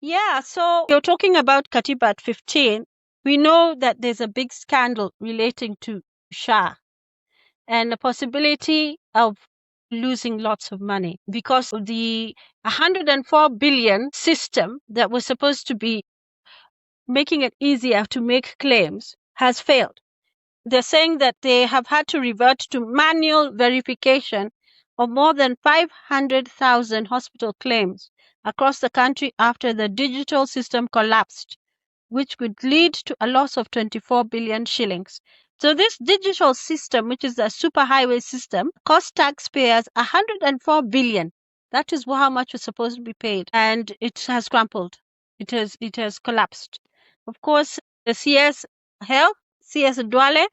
Yeah, so you're talking about Katiba at 15. We know that there's a big scandal relating to Shah and the possibility of losing lots of money because of the 104 billion system that was supposed to be making it easier to make claims has failed. They're saying that they have had to revert to manual verification of more than 500,000 hospital claims across the country after the digital system collapsed, which could lead to a loss of 24 billion shillings. So this digital system, which is the superhighway system, cost taxpayers 104 billion. That is how much was supposed to be paid, and it has crumpled. It has collapsed. Of course, the CS Health, CS Dwale,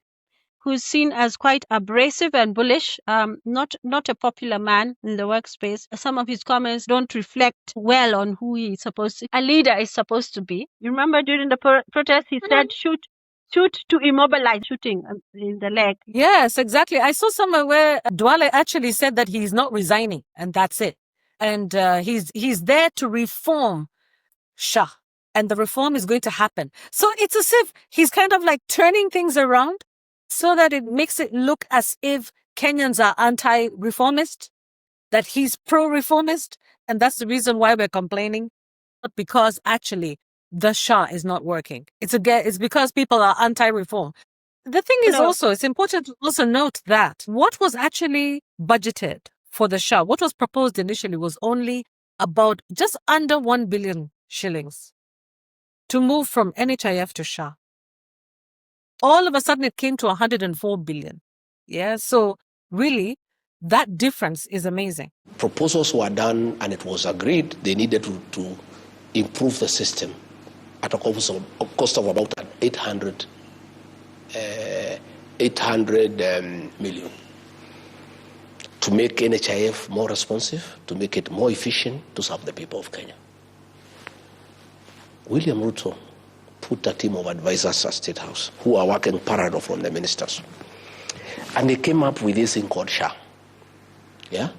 who's seen as quite abrasive and bullish, not a popular man in the workspace. Some of his comments don't reflect well on who a leader is supposed to be. You remember during the protest, he said, shoot to immobilize, shooting in the leg. Yes, exactly. I saw somewhere where Dwale actually said that he's not resigning, and that's it. And he's there to reform Shah, and the reform is going to happen. So it's as if he's kind of like turning things around so that it makes it look as if Kenyans are anti-reformist, that he's pro-reformist, and that's the reason why we're complaining. Not because actually the Shah is not working. It's because people are anti-reform. The thing is also, it's important to also note that what was actually budgeted for the Shah, what was proposed initially was only about just under 1 billion shillings to move from NHIF to Shah. All of a sudden it came to 104 billion. Yeah, so really that difference is amazing. Proposals were done and it was agreed they needed to improve the system at a cost of about 800 million to make NHIF more responsive, to make it more efficient, to serve the people of Kenya. William Ruto put a team of advisors at State House who are working parallel from the ministers. And they came up with this thing called Shah. Yeah?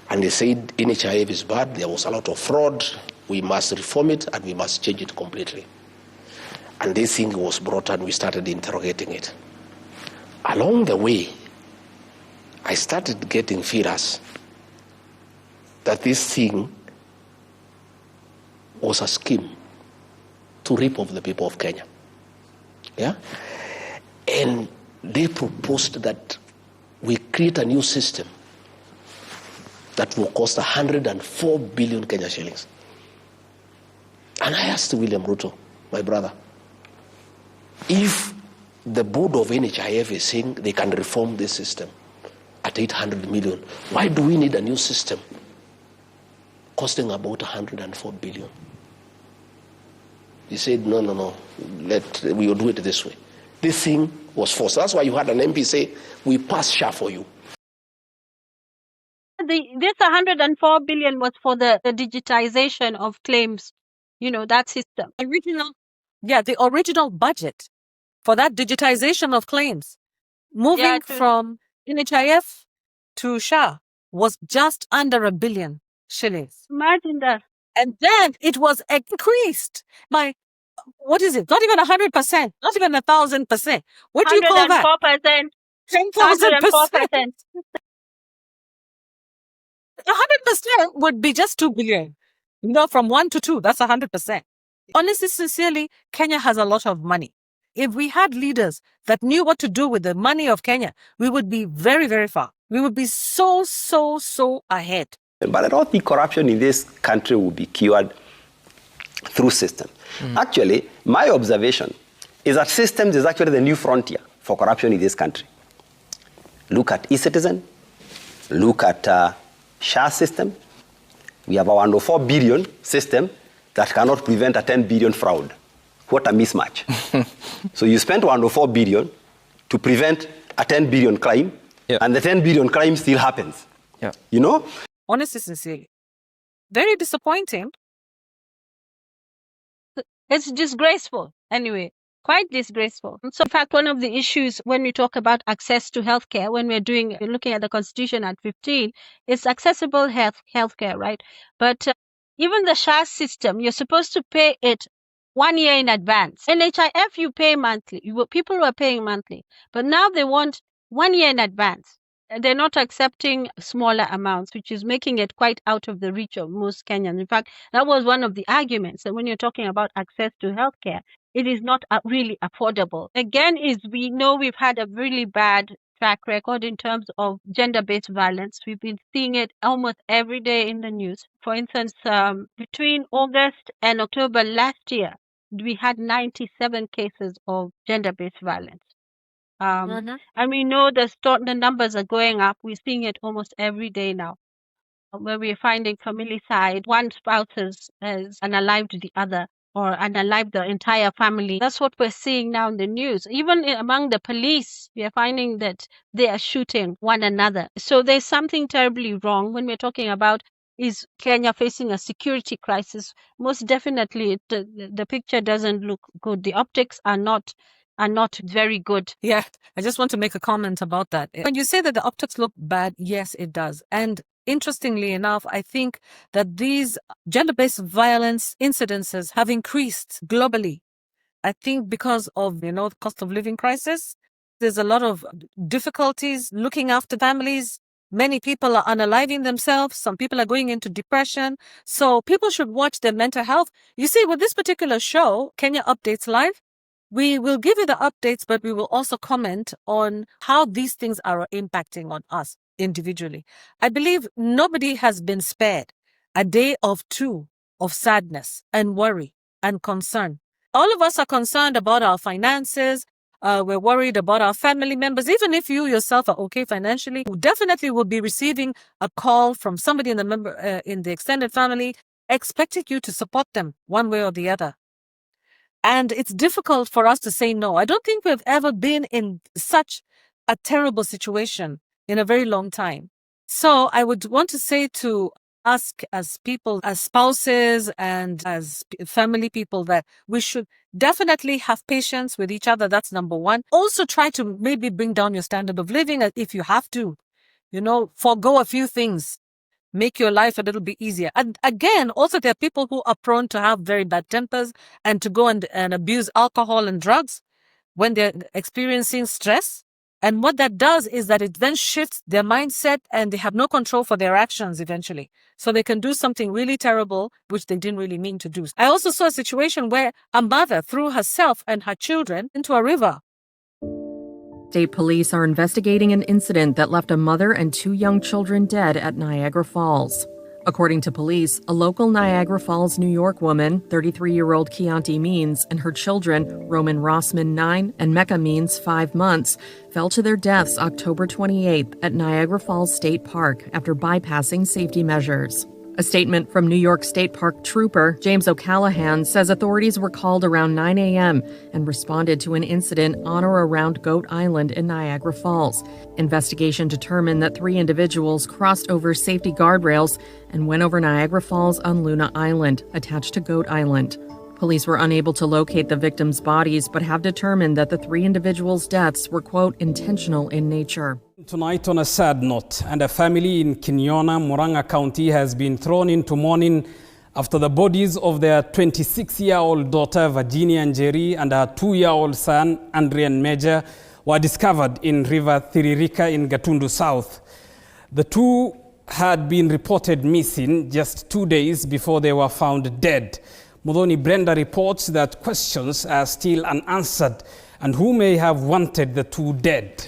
And they said NHIF is bad, there was a lot of fraud, we must reform it and we must change it completely. And this thing was brought and we started interrogating it. Along the way, I started getting feelers that this thing was a scheme to rip off the people of Kenya. Yeah? And they proposed that we create a new system that will cost 104 billion Kenya shillings. And I asked William Ruto, my brother, if the board of NHIF is saying they can reform this system at 800 million, why do we need a new system costing about 104 billion? He said, no, we will do it this way. This thing was forced. That's why you had an MP say, we pass Shah for you. This 104 billion was for the digitization of claims, that system. The original budget for that digitization of claims, moving from NHIF to Shah, was just under 1 billion shillings. Imagine that. And then it was increased by, what is it? Not even 100%, not even 1,000%. What do you call that? 104%. 10,000%. 100% would be just 2 billion. From 1 to 2, that's 100%. Honestly, sincerely, Kenya has a lot of money. If we had leaders that knew what to do with the money of Kenya, we would be very, very far. We would be so ahead. But I don't think corruption in this country will be cured through systems. Actually, my observation is that systems is actually the new frontier for corruption in this country. Look at e-citizen, look at Shah system. We have a 104 billion system that cannot prevent a 10 billion fraud. What a mismatch. So you spent 104 billion to prevent a 10 billion crime, and the 10 billion crime still happens. Yeah. Honestly, sincerely, very disappointing. It's disgraceful, anyway, quite disgraceful. So, in fact, one of the issues when we talk about access to healthcare, when we're looking at the Constitution at 15, is accessible healthcare, right? But Even the SHA system, you're supposed to pay it 1 year in advance. NHIF, you pay monthly. People were paying monthly. But now they want 1 year in advance. They're not accepting smaller amounts, which is making it quite out of the reach of most Kenyans. In fact, that was one of the arguments that when you're talking about access to healthcare, it is not really affordable. Again, is we know we've had a really bad track record in terms of gender-based violence. We've been seeing it almost every day in the news. For instance, between August and October last year, we had 97 cases of gender-based violence. And we know the numbers are going up. We're seeing it almost every day now, where we're finding familicide. One spouse has unalived the other or unalived the entire family. That's what we're seeing now in the news. Even among the police, we are finding that they are shooting one another. So there's something terribly wrong when we're talking about is Kenya facing a security crisis. Most definitely, the picture doesn't look good. The optics are not very good. Yeah, I just want to make a comment about that. When you say that the optics look bad, yes, it does. And interestingly enough, I think that these gender-based violence incidences have increased globally. I think because of, the cost of living crisis, there's a lot of difficulties looking after families. Many people are unaliving themselves. Some people are going into depression. So people should watch their mental health. You see, with this particular show, Kenya Updates Live, we will give you the updates, but we will also comment on how these things are impacting on us individually. I believe nobody has been spared a day of two of sadness and worry and concern. All of us are concerned about our finances. We're worried about our family members. Even if you yourself are okay financially, you definitely will be receiving a call from somebody in the extended family expecting you to support them one way or the other. And it's difficult for us to say no. I don't think we've ever been in such a terrible situation in a very long time. So I would want to say to us as people, as spouses and as family people, that we should definitely have patience with each other. That's number one. Also try to maybe bring down your standard of living if you have to, forego a few things. Make your life a little bit easier. And again, also there are people who are prone to have very bad tempers and to go and abuse alcohol and drugs when they're experiencing stress. And what that does is that it then shifts their mindset and they have no control for their actions eventually. So they can do something really terrible, which they didn't really mean to do. I also saw a situation where a mother threw herself and her children into a river. State police are investigating an incident that left a mother and 2 young children dead at Niagara Falls. According to police, a local Niagara Falls, New York woman, 33-year-old Chianti Means, and her children, Roman Rossman, 9, and Mecca Means, 5 months, fell to their deaths October 28th at Niagara Falls State Park after bypassing safety measures. A statement from New York State Park Trooper James O'Callahan says authorities were called around 9 a.m. and responded to an incident on or around Goat Island in Niagara Falls. Investigation determined that 3 individuals crossed over safety guardrails and went over Niagara Falls on Luna Island, attached to Goat Island. Police were unable to locate the victims' bodies, but have determined that the 3 individuals' deaths were, quote, intentional in nature. Tonight, on a sad note, and a family in Kinyona, Murang'a County, has been thrown into mourning after the bodies of their 26-year-old daughter, Virginia Njeri, and her 2-year-old son, Andrian Major, were discovered in River Thiririka in Gatundu South. The 2 had been reported missing just 2 days before they were found dead. Modoni Brenda reports that questions are still unanswered and who may have wanted the 2 dead.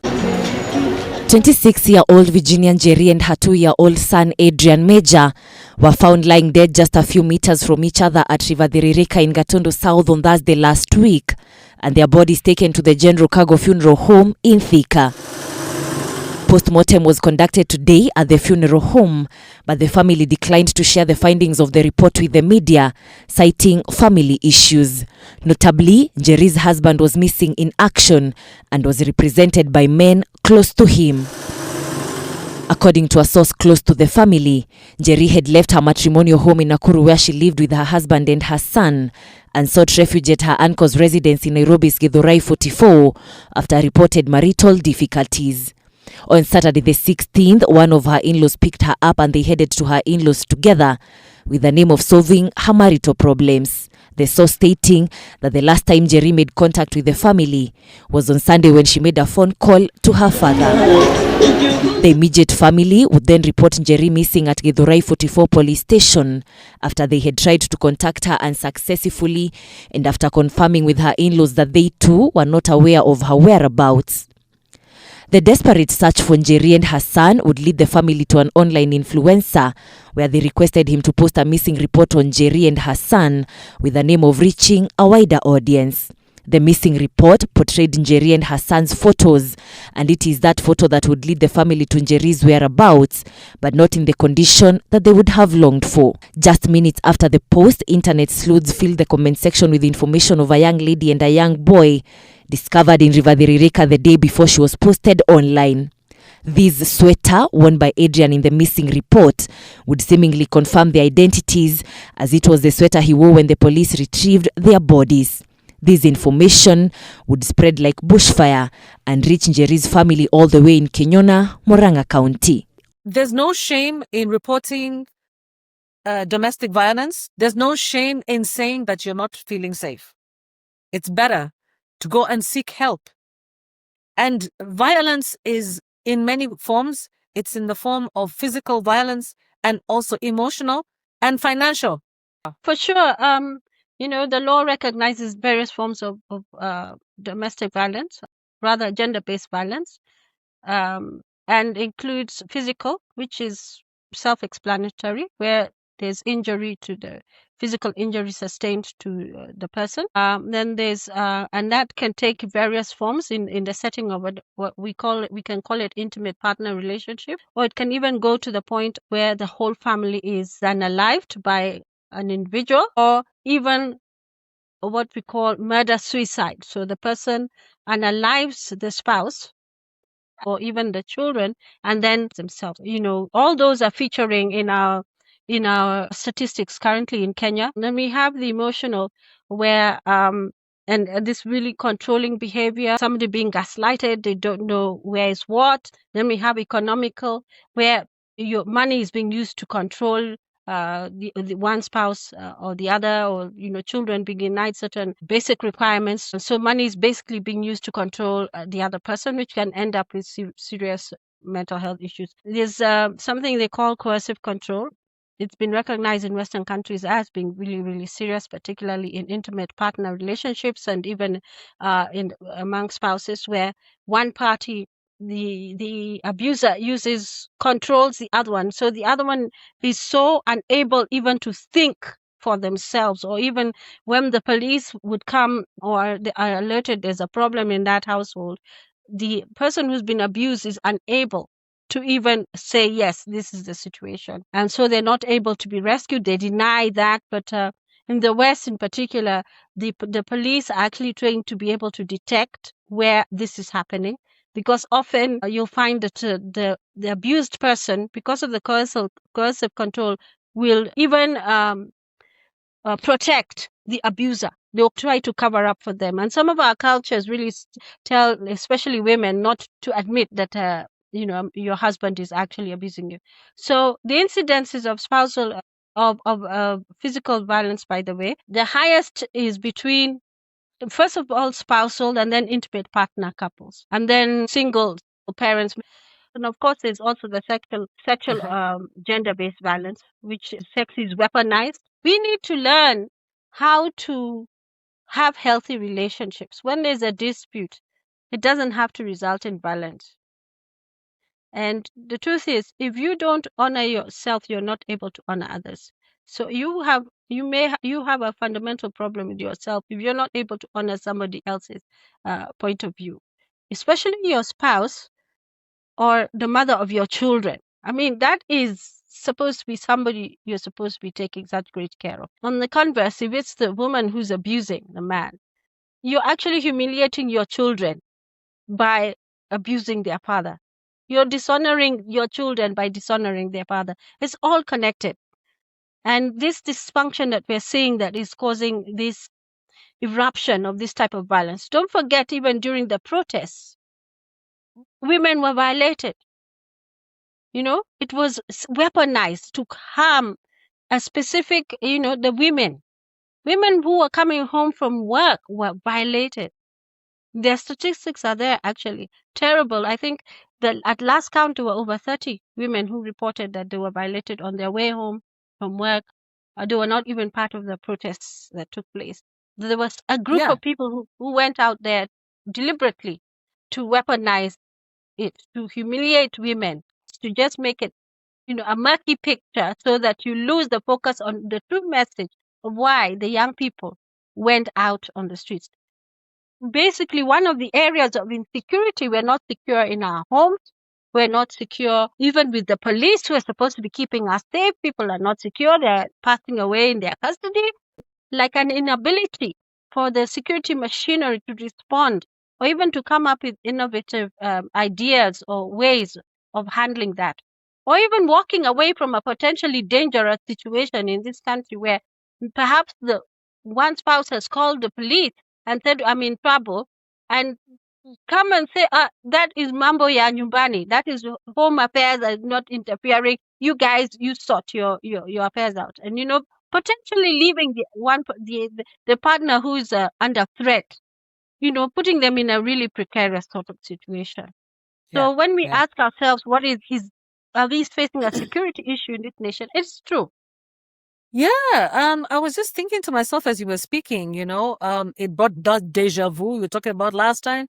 26-year-old Virginia Njeri and her 2-year-old son Adrian Major were found lying dead just a few meters from each other at River Thiririka in Gatundu South on Thursday last week, and their bodies taken to the General Cargo Funeral Home in Thika. Post-mortem was conducted today at the funeral home, but the family declined to share the findings of the report with the media, citing family issues. Notably, Njeri's husband was missing in action and was represented by men close to him. According to a source close to the family, Njeri had left her matrimonial home in Nakuru where she lived with her husband and her son and sought refuge at her uncle's residence in Nairobi's Githurai 44 after reported marital difficulties. On Saturday the 16th, one of her in-laws picked her up and they headed to her in-laws together. with the name of solving her marital problems. The source stating that the last time Njeri made contact with the family was on Sunday when she made a phone call to her father. The immediate family would then report Njeri missing at Githurai 44 police station after they had tried to contact her unsuccessfully and after confirming with her in-laws that they too were not aware of her whereabouts. The desperate search for Njeri and her son would lead the family to an online influencer where they requested him to post a missing report on Njeri and her son with the name of reaching a wider audience. The missing report portrayed Njeri and her son's photos, and it is that photo that would lead the family to Njeri's whereabouts, but not in the condition that they would have longed for. Just minutes after the post, internet sleuths filled the comment section with information of a young lady and a young boy discovered in River Thiririka the day before she was posted online. This sweater, worn by Adrian in the missing report, would seemingly confirm their identities, as it was the sweater he wore when the police retrieved their bodies. This information would spread like bushfire and reach Njeri's family all the way in Kenyona, Murang'a County. There's no shame in reporting domestic violence. There's no shame in saying that you're not feeling safe. It's better to go and seek help. And violence is in many forms. It's in the form of physical violence and also emotional and financial. For sure. The law recognizes various forms of domestic violence, rather gender-based violence, and includes physical, which is self-explanatory, where there's injury to the physical injury sustained to the person. Then there's and that can take various forms in the setting of what we can call it intimate partner relationship, or it can even go to the point where the whole family is unalived by an individual, or even what we call murder-suicide. So the person unalives the spouse or even the children and then themselves. All those are featuring in our statistics currently in Kenya. And then we have the emotional, where and this really controlling behavior, somebody being gaslighted, they don't know where is what. Then we have economical, where your money is being used to control the one spouse or the other, or children being denied certain basic requirements. So money is basically being used to control the other person, which can end up with serious mental health issues. There's something they call coercive control. It's been recognized in Western countries as being really, really serious, particularly in intimate partner relationships and even among spouses, where one party, the abuser, controls the other one. So the other one is so unable even to think for themselves, or even when the police would come or they are alerted there's a problem in that household, the person who's been abused is unable to even say, yes, this is the situation. And so they're not able to be rescued. They deny that. But in the West in particular, the police are actually trying to be able to detect where this is happening, because often you'll find that the abused person, because of the coercive control, will even protect the abuser. They'll try to cover up for them. And some of our cultures really tell, especially women, not to admit that your husband is actually abusing you. So the incidences of spousal of physical violence, by the way, the highest is between, first of all, spousal, and then intimate partner couples, and then single parents. And of course, there's also the sexual gender-based violence, which sex is weaponized. We need to learn how to have healthy relationships. When there's a dispute, it doesn't have to result in violence. And the truth is, if you don't honor yourself, you're not able to honor others. So you have a fundamental problem with yourself if you're not able to honor somebody else's point of view, especially your spouse or the mother of your children. I mean, that is supposed to be somebody you're supposed to be taking such great care of. On the converse, if it's the woman who's abusing the man, you're actually humiliating your children by abusing their father. You're dishonoring your children by dishonoring their father. It's all connected. And this dysfunction that we're seeing that is causing this eruption of this type of violence. Don't forget, even during the protests, women were violated. It was weaponized to harm a specific, the women who were coming home from work were violated. Their statistics are there, actually. Terrible. I think that at last count, there were over 30 women who reported that they were violated on their way home from work. They were not even part of the protests that took place. There was a group Yeah. of people who went out there deliberately to weaponize it, to humiliate women, to just make it, a murky picture so that you lose the focus on the true message of why the young people went out on the streets. Basically, one of the areas of insecurity, we're not secure in our homes. We're not secure even with the police who are supposed to be keeping us safe. People are not secure. They're passing away in their custody. Like an inability for the security machinery to respond or even to come up with innovative ideas or ways of handling that. Or even walking away from a potentially dangerous situation in this country where perhaps the one spouse has called the police and said, I'm in trouble, and come and say, that is mambo ya nyumbani, that is home affairs, are not interfering. You guys, you sort your affairs out. And, potentially leaving the partner who's under threat, putting them in a really precarious sort of situation. Yeah. So when we Yeah. ask ourselves, are we facing a security issue in this nation? It's true. Yeah, I was just thinking to myself as you were speaking, it brought that deja vu you were talking about last time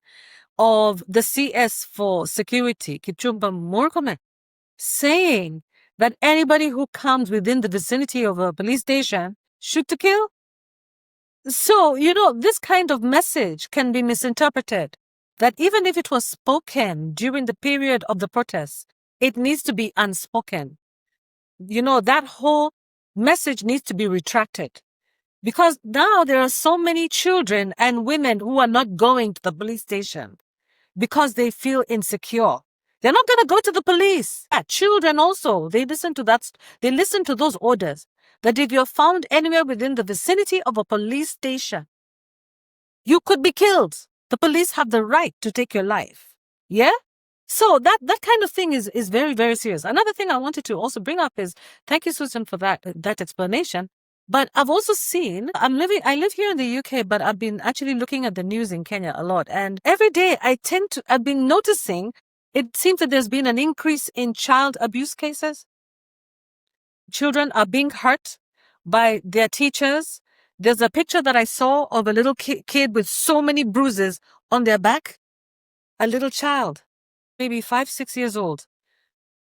of the CS for security, Kipchumba Murkomen, saying that anybody who comes within the vicinity of a police station shoot to kill. So, this kind of message can be misinterpreted. That even if it was spoken during the period of the protests, it needs to be unspoken. That whole message needs to be retracted. Because now there are so many children and women who are not going to the police station because they feel insecure. They're not going to go to the police. Yeah, children also, they listen to that. They listen to those orders that if you're found anywhere within the vicinity of a police station, you could be killed. The police have the right to take your life. Yeah? So that kind of thing is very, very serious. Another thing I wanted to also bring up is, thank you, Susan, for that explanation. But I've also seen, I live here in the UK, but I've been actually looking at the news in Kenya a lot. And every day I've been noticing, it seems that there's been an increase in child abuse cases. Children are being hurt by their teachers. There's a picture that I saw of a little kid with so many bruises on their back. A little child, maybe 5, 6 years old.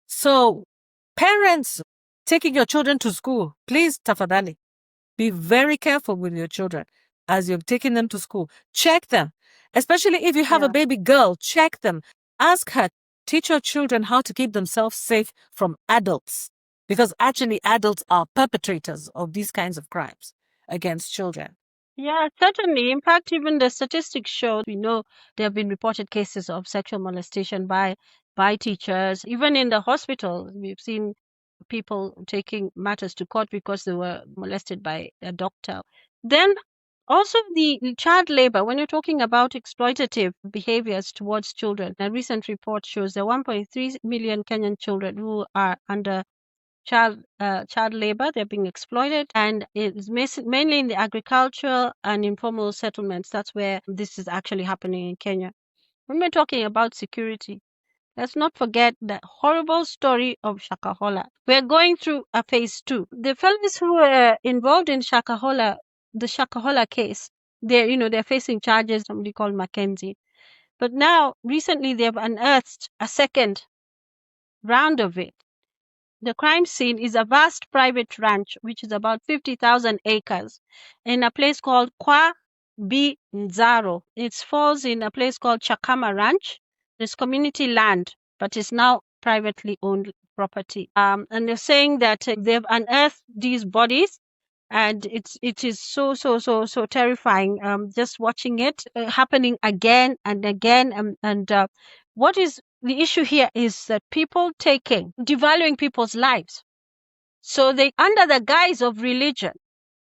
So parents taking your children to school, please, tafadhali, be very careful with your children as you're taking them to school. Check them, especially if you have a baby girl, check them. Ask her, teach your children how to keep themselves safe from adults, because actually adults are perpetrators of these kinds of crimes against children. Yeah, certainly. In fact, even the statistics show, we know there have been reported cases of sexual molestation by teachers. Even in the hospital, we've seen people taking matters to court because they were molested by a doctor. Then also the child labor, when you're talking about exploitative behaviors towards children, a recent report shows there are 1.3 million Kenyan children who are under child labor. They're being exploited, and it's mainly in the agricultural and informal settlements. That's where this is actually happening in Kenya. When we're talking about security, let's not forget the horrible story of Shakahola. We're going through a phase 2. The fellows who were involved in the Shakahola case, they're facing charges, somebody called Mackenzie. But now, recently, they've unearthed a second round of it. The crime scene is a vast private ranch, which is about 50,000 acres, in a place called Kwa Bi Nzaro. It falls in a place called Chakama Ranch. It's community land, but it's now privately owned property. And they're saying that they've unearthed these bodies, and it is so terrifying. Just watching it happening again and again, and what is the issue here is that people devaluing people's lives. So they, under the guise of religion,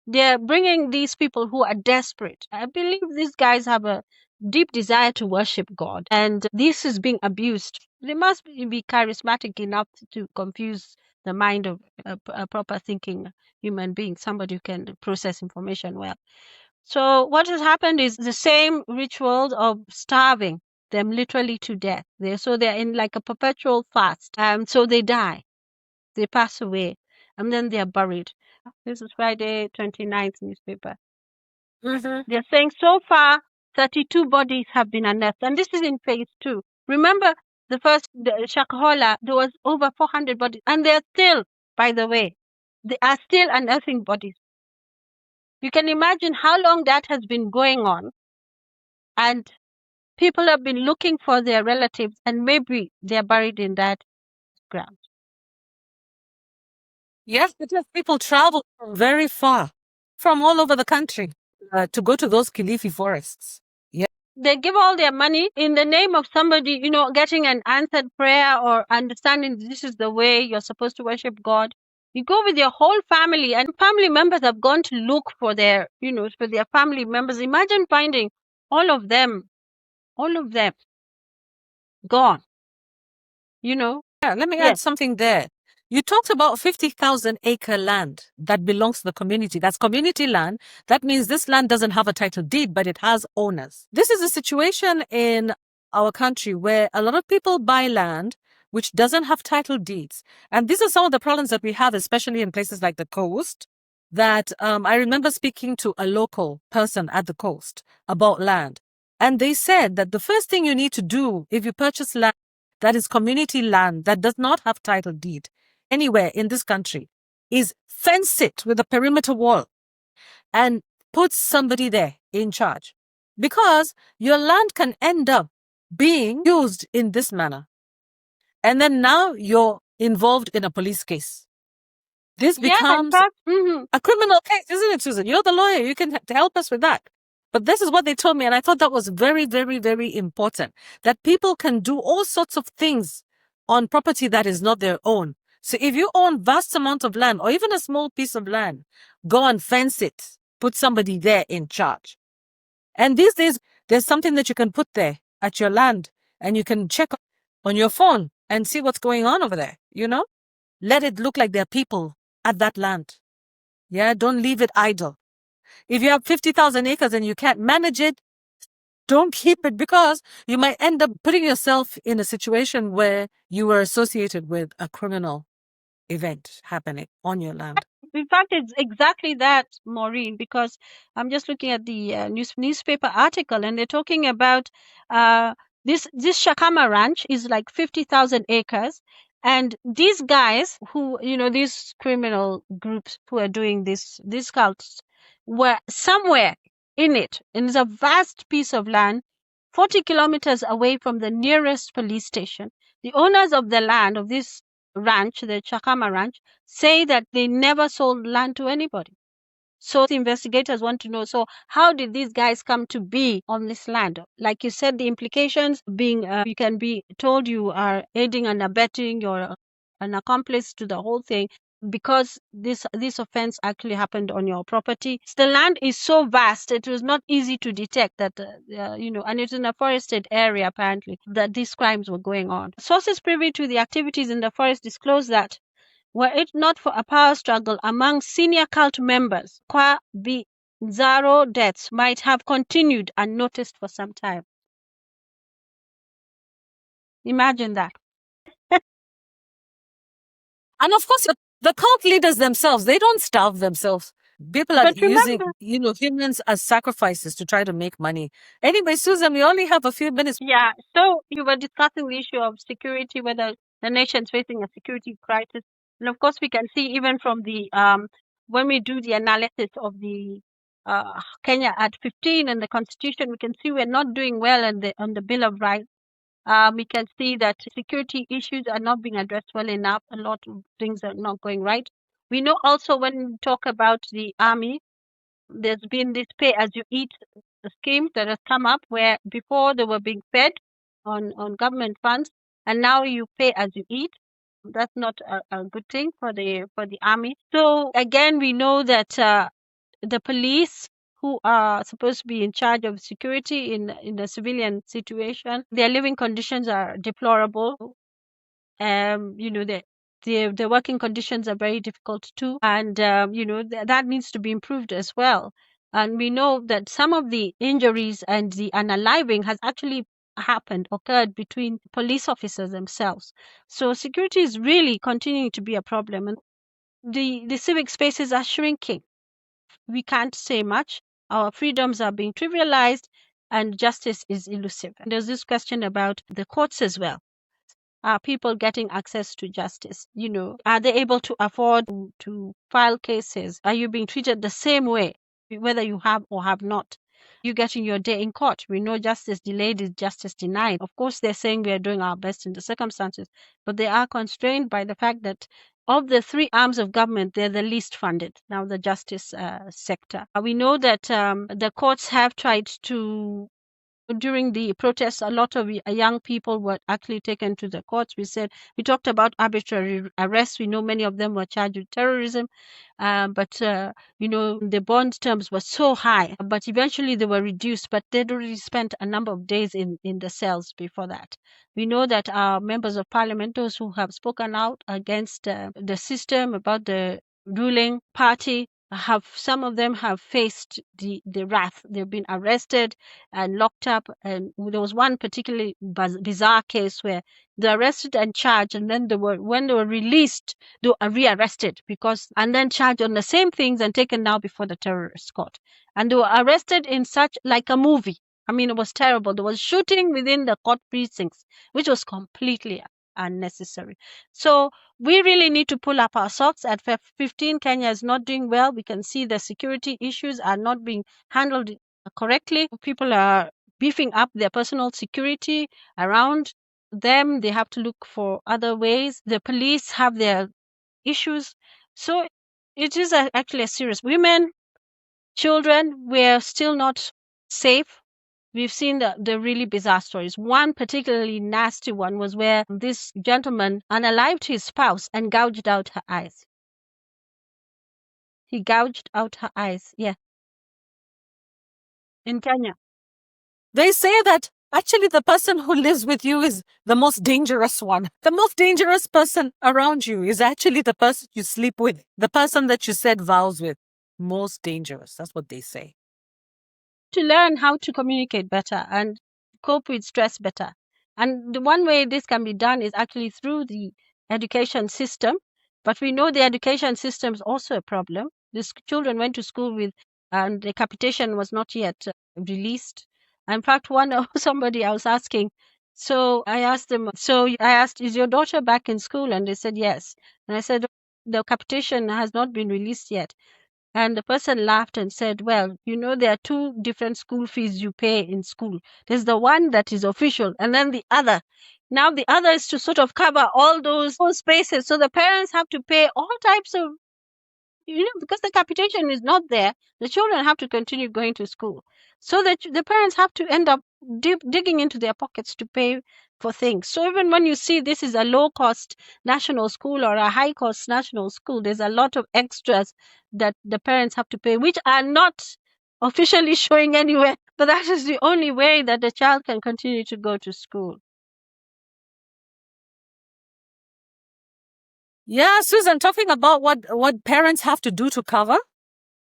they're bringing these people who are desperate. I believe these guys have a deep desire to worship God, and this is being abused. They must be charismatic enough to confuse the mind of a proper thinking human being, somebody who can process information well. So what has happened is the same rituals of starving them literally to death. They're in like a perpetual fast. So they die, they pass away, and then they are buried. This is Friday 29th newspaper. They're saying so far 32 bodies have been unearthed, and this is in phase 2. Remember the Shakahola, there was over 400 bodies, and they're still, by the way, they are still unearthing bodies. You can imagine how long that has been going on, and people have been looking for their relatives, and maybe they're buried in that ground. Yes, because people travel from very far, from all over the country, to go to those Kilifi forests. Yeah. They give all their money in the name of somebody, getting an answered prayer or understanding this is the way you're supposed to worship God. You go with your whole family, and family members have gone to look for their family members. Imagine finding all of them gone. Yeah, let me Yes. add something there. You talked about 50,000 acre land that belongs to the community. That's community land. That means this land doesn't have a title deed, but it has owners. This is a situation in our country where a lot of people buy land which doesn't have title deeds. And these are some of the problems that we have, especially in places like the coast, that I remember speaking to a local person at the coast about land. And they said that the first thing you need to do if you purchase land that is community land that does not have title deed anywhere in this country is fence it with a perimeter wall and put somebody there in charge. Because your land can end up being used in this manner. And then now you're involved in a police case. This becomes a criminal case, isn't it, Susan? You're the lawyer. You can help us with that. But this is what they told me, and I thought that was very, very, very important, that people can do all sorts of things on property that is not their own. So if you own vast amount of land or even a small piece of land, go and fence it. Put somebody there in charge. And these days, there's something that you can put there at your land, and you can check on your phone and see what's going on over there, Let it look like there are people at that land. Yeah, don't leave it idle. If you have 50,000 acres and you can't manage it, don't keep it, because you might end up putting yourself in a situation where you were associated with a criminal event happening on your land. In fact, it's exactly that, Maureen, because I'm just looking at the newspaper article, and they're talking about this Shakama ranch is like 50,000 acres. And these guys who, these criminal groups who are doing these cults were somewhere in it. And it's a vast piece of land, 40 kilometers away from the nearest police station. The owners of the land of this ranch, the Chakama ranch, say that they never sold land to anybody. So the investigators want to know, so how did these guys come to be on this land? Like you said, the implications being you can be told you are aiding and abetting, you're an accomplice to the whole thing, because this offense actually happened on your property. The land is so vast, it was not easy to detect that, and it's in a forested area apparently, that these crimes were going on. Sources privy to the activities in the forest disclose that were it not for a power struggle among senior cult members, Kwa Bizarro deaths might have continued unnoticed for some time. Imagine that. And of course, the cult leaders themselves, they don't starve themselves. People are using, humans as sacrifices to try to make money. Anyway, Susan, we only have a few minutes. Yeah, so you were discussing the issue of security, whether the nation's facing a security crisis. And of course, we can see even from the, when we do the analysis of the Kenya at 15 and the Constitution, we can see we're not doing well on the Bill of Rights. We can see that security issues are not being addressed well enough. A lot of things are not going right. We know also when we talk about the army, there's been this pay as you eat scheme that has come up, where before they were being fed on government funds, and now you pay as you eat. That's not a good thing for the army. So again, we know that the police, who are supposed to be in charge of security in the civilian situation, their living conditions are deplorable. They The working conditions are very difficult too, and that needs to be improved as well. And we know that some of the injuries and the unaliving has actually occurred between police officers themselves. So security is really continuing to be a problem, and the civic spaces are shrinking. We can't say much. Our freedoms are being trivialized, and justice is elusive. And there's this question about the courts as well. Are people getting access to justice? Are they able to afford to file cases? Are you being treated the same way, whether you have or have not? You getting your day in court? We know justice delayed is justice denied. Of course, they're saying we are doing our best in the circumstances, but they are constrained by the fact that of the three arms of government, they're the least funded. Now, the justice sector. We know that the courts have tried to. During the protests, a lot of young people were actually taken to the courts. We talked about arbitrary arrests. We know many of them were charged with terrorism, but the bond terms were so high. But eventually they were reduced. But they'd already spent a number of days in the cells before that. We know that our members of parliament, those who have spoken out against the system, about the ruling party, some of them have faced the wrath. They've been arrested and locked up. And there was one particularly bizarre case where they're arrested and charged, and then when they were released, they were rearrested and then charged on the same things and taken now before the terrorist court. And they were arrested in such like a movie. I mean, it was terrible. There was shooting within the court precincts, which was completely unnecessary. So we really need to pull up our socks. At 15, Kenya is not doing well. We can see the security issues are not being handled correctly. People are beefing up their personal security around them. They have to look for other ways. The police have their issues. So it is actually a serious. Women, children, we're still not safe. We've seen the really bizarre stories. One particularly nasty one was where this gentleman unalived his spouse and gouged out her eyes. He gouged out her eyes, yeah, in Kenya. They say that actually the person who lives with you is the most dangerous one. The most dangerous person around you is actually the person you sleep with, the person that you said vows with. Most dangerous. That's what they say. To learn how to communicate better and cope with stress better. And the one way this can be done is actually through the education system. But we know the education system is also a problem. These children went to school and the capitation was not yet released. In fact, somebody I was asking, so I asked, is your daughter back in school? And they said yes. And I said, the capitation has not been released yet. And the person laughed and said, well, there are two different school fees you pay in school. There's the one that is official and then the other. Now the other is to sort of cover all those spaces. So the parents have to pay all types of, because the capitation is not there, the children have to continue going to school. So that the parents have to end up digging into their pockets to pay for things. So even when you see this is a low-cost national school or a high-cost national school, there's a lot of extras that the parents have to pay, which are not officially showing anywhere. But that is the only way that the child can continue to go to school. Yeah, Susan, talking about what parents have to do to cover.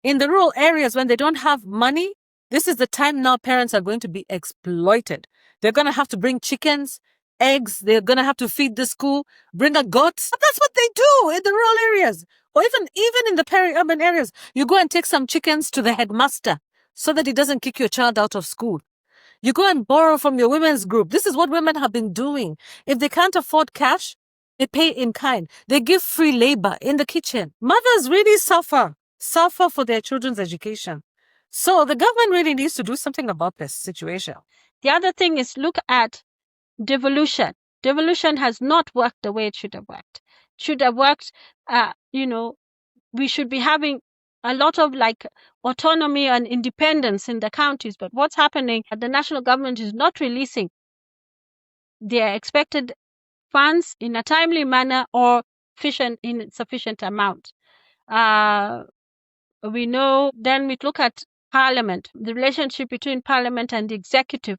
In the rural areas, when they don't have money, this is the time now parents are going to be exploited. They're going to have to bring chickens, eggs. They're going to have to feed the school, bring a goat. That's what they do in the rural areas. Or even in the peri-urban areas. You go and take some chickens to the headmaster so that he doesn't kick your child out of school. You go and borrow from your women's group. This is what women have been doing. If they can't afford cash, they pay in kind. They give free labor in the kitchen. Mothers really suffer for their children's education. So the government really needs to do something about this situation. The other thing is look at devolution. Devolution has not worked the way it should have worked. It should have worked, we should be having a lot of autonomy and independence in the counties. But what's happening? The national government is not releasing their expected funds in a timely manner or in sufficient amount. We know, then we look at Parliament, the relationship between Parliament and the executive.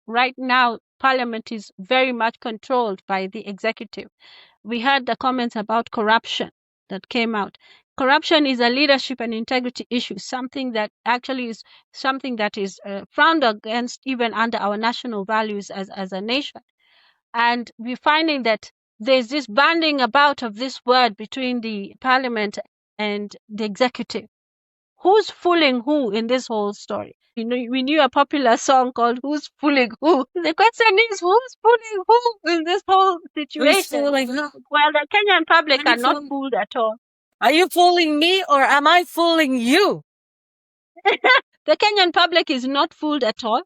Right now, Parliament is very much controlled by the executive. we had the comments about corruption that came out. Corruption is a leadership and integrity issue, something that actually is something that is frowned against even under our national values as a nation. And we're finding that there's this banding about of this word between the parliament and the executive. Who's fooling who in this whole story? You know, we knew a popular song called "Who's Fooling Who." The question is, who's fooling who in this whole situation? fooling who? Well, the Kenyan public Are are you not fooling- fooled at all. Are you fooling me or am I fooling you? The Kenyan public is not fooled at all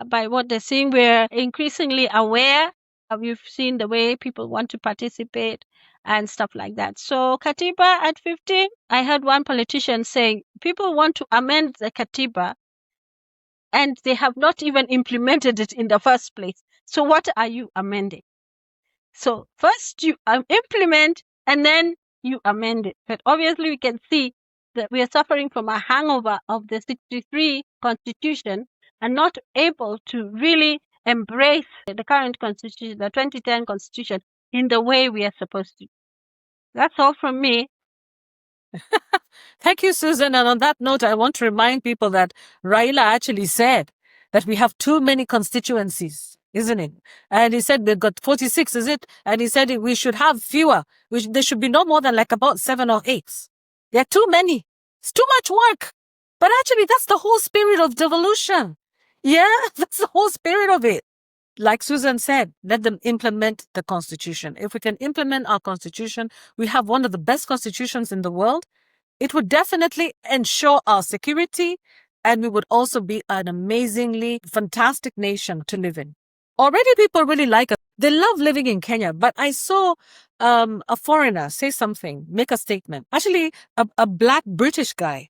by what they're seeing. We're increasingly aware. We've seen the way people want to participate and stuff like that. So Katiba at 15, I heard one politician saying people want to amend the Katiba and they have not even implemented it in the first place. So what are you amending? So first you implement and then you amend it. But obviously we can see that we are suffering from a hangover of the 63 constitution and not able to really embrace the current constitution, the 2010 constitution, in the way we are supposed to. That's all from me. Thank you, Susan. And on that note, I want to remind people that Raila actually said that we have too many constituencies, isn't it? And he said we've got 46, is it? And he said we should have fewer. There should be no more than like about 7 or 8. There are too many. It's too much work. But actually, that's the whole spirit of devolution. Yeah, that's the whole spirit of it. Like Susan said, let them implement the constitution. If we can implement our constitution, we have one of the best constitutions in the world. It would definitely ensure our security, and we would also be an amazingly fantastic nation to live in. Already people really like us. They love living in Kenya, but I saw a foreigner say something, make a statement. Actually, a black British guy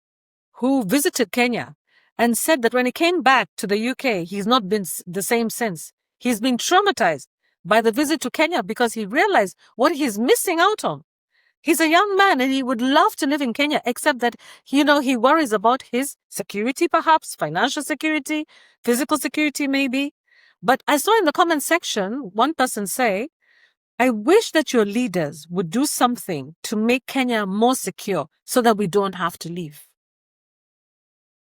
who visited Kenya and said that when he came back to the UK, he's not been the same since. He's been traumatized by the visit to Kenya because he realized what he's missing out on. He's a young man and he would love to live in Kenya, except that, he worries about his security, perhaps, financial security, physical security, maybe. But I saw in the comment section, one person say, I wish that your leaders would do something to make Kenya more secure so that we don't have to leave.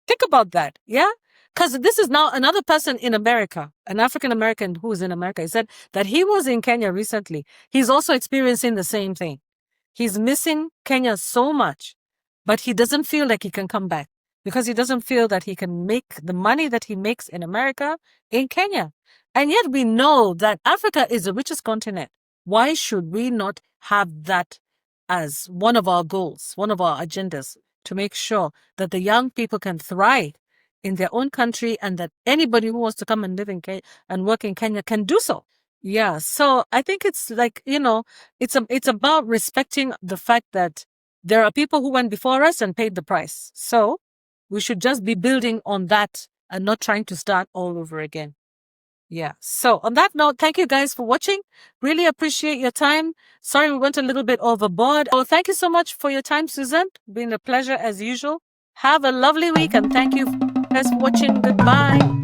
Think about that, yeah? Because this is now another person in America, an African American who is in America. He said that he was in Kenya recently. He's also experiencing the same thing. He's missing Kenya so much, but he doesn't feel like he can come back because he doesn't feel that he can make the money that he makes in America in Kenya. And yet we know that Africa is the richest continent. Why should we not have that as one of our goals, one of our agendas, to make sure that the young people can thrive in their own country and that anybody who wants to come and live in Kenya and work in Kenya can do so? Yeah, so I think it's like, it's about respecting the fact that there are people who went before us and paid the price. So we should just be building on that and not trying to start all over again. Yeah. So on that note, thank you guys for watching. Really appreciate your time. Sorry we went a little bit overboard. Oh, thank you so much for your time, Susan. Been a pleasure as usual. Have a lovely week and thank you guys for watching. Goodbye.